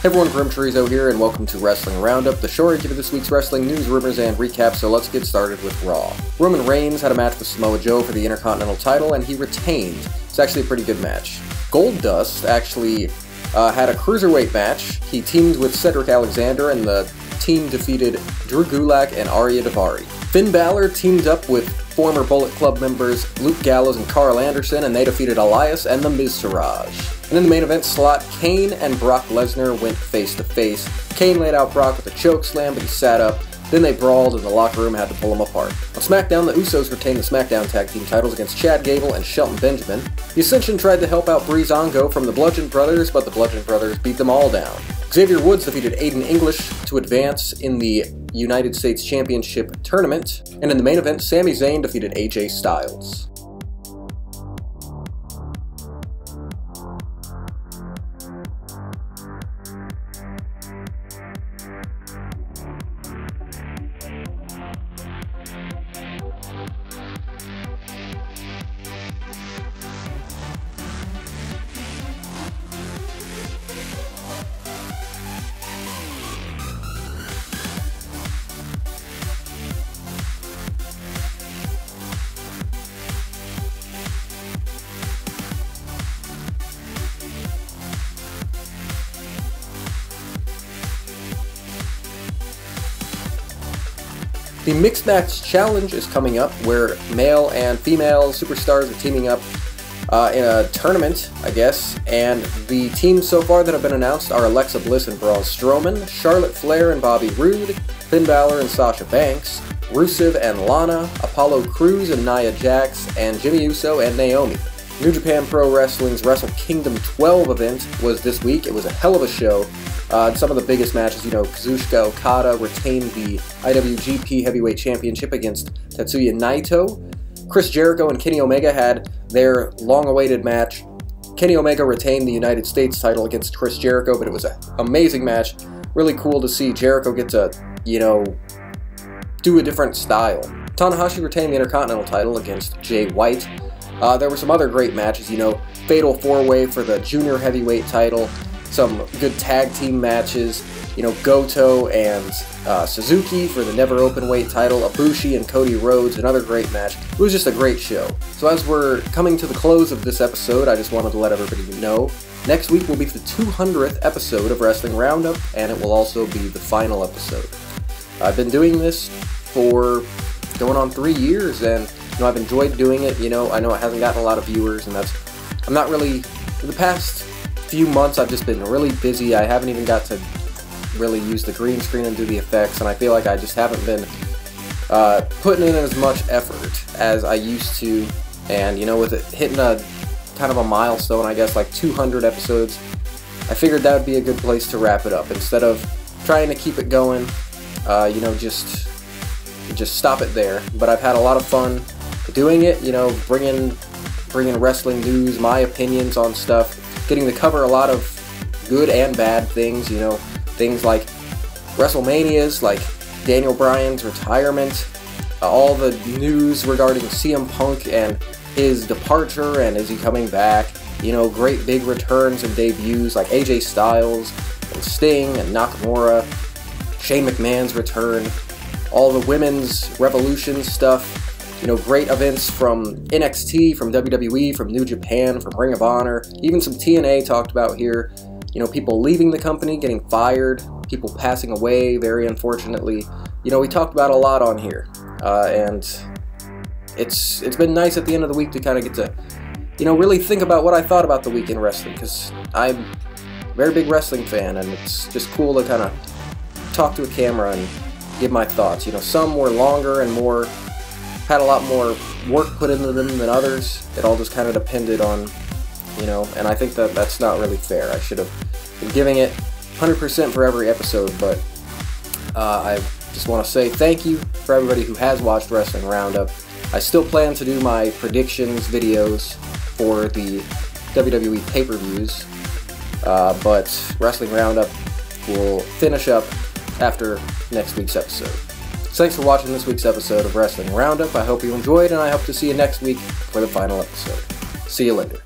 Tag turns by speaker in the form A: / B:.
A: Hey everyone, GrimmChorizo here, and welcome to Wrestling Roundup, the show where I give you this week's wrestling news, rumors, and recaps, so let's get started with Raw. Roman Reigns had a match with Samoa Joe for the Intercontinental title, and he retained. It's actually a pretty good match. Goldust actually had a cruiserweight match. He teamed with Cedric Alexander, and the team defeated Drew Gulak and Arya Daivari. Finn Balor teamed up with former Bullet Club members Luke Gallows and Carl Anderson, and they defeated Elias and the Miztourage. And in the main event slot, Kane and Brock Lesnar went face-to-face. Kane laid out Brock with a chokeslam, but he sat up. Then they brawled, and the locker room had to pull them apart. On SmackDown, the Usos retained the SmackDown Tag Team titles against Chad Gable and Shelton Benjamin. The Ascension tried to help out Breezango from the Bludgeon Brothers, but the Bludgeon Brothers beat them all down. Xavier Woods defeated Aiden English to advance in the United States Championship Tournament. And in the main event, Sami Zayn defeated AJ Styles. The Mixed Match Challenge is coming up, where male and female superstars are teaming up in a tournament, I guess, and the teams so far that have been announced are Alexa Bliss and Braun Strowman, Charlotte Flair and Bobby Roode, Finn Balor and Sasha Banks, Rusev and Lana, Apollo Crews and Nia Jax, and Jimmy Uso and Naomi. New Japan Pro Wrestling's Wrestle Kingdom 12 event was this week. It was a hell of a show. Some of the biggest matches, Kazuchika Okada retained the IWGP Heavyweight Championship against Tetsuya Naito. Chris Jericho and Kenny Omega had their long-awaited match. Kenny Omega retained the United States title against Chris Jericho, but it was an amazing match. Really cool to see Jericho get to, do a different style. Tanahashi retained the Intercontinental title against Jay White. There were some other great matches, Fatal 4-Way for the Junior Heavyweight title. Some good tag team matches, Goto and Suzuki for the Never Openweight title, Ibushi and Cody Rhodes, another great match. It was just a great show. So as we're coming to the close of this episode, I just wanted to let everybody know, next week will be the 200th episode of Wrestling Roundup, and it will also be the final episode. I've been doing this for going on 3 years, and I've enjoyed doing it. I know it hasn't gotten a lot of viewers, and I'm not really, for the past few months I've just been really busy. I haven't even got to really use the green screen and do the effects, and I feel like I just haven't been putting in as much effort as I used to. And with it hitting a kind of a milestone, I guess, like 200 episodes, I figured that would be a good place to wrap it up instead of trying to keep it going. Just stop it there. But I've had a lot of fun doing it. Bringing wrestling news, my opinions on stuff. Getting to cover a lot of good and bad things, things like WrestleManias, like Daniel Bryan's retirement, all the news regarding CM Punk and his departure and is he coming back, great big returns and debuts like AJ Styles and Sting and Nakamura, Shane McMahon's return, all the women's Revolution stuff. Great events from NXT, from WWE, from New Japan, from Ring of Honor, even some TNA talked about here. People leaving the company, getting fired, people passing away, very unfortunately. We talked about a lot on here. And it's been nice at the end of the week to kind of get to, really think about what I thought about the week in wrestling, because I'm a very big wrestling fan, and it's just cool to kind of talk to a camera and give my thoughts. Some were longer and had a lot more work put into them than others. It all just kind of depended on, and I think that that's not really fair. I should have been giving it 100% for every episode, but I just want to say thank you for everybody who has watched Wrestling Roundup. I still plan to do my predictions videos for the WWE pay-per-views, but Wrestling Roundup will finish up after next week's episode. So thanks for watching this week's episode of Wrestling Roundup. I hope you enjoyed, and I hope to see you next week for the final episode. See you later.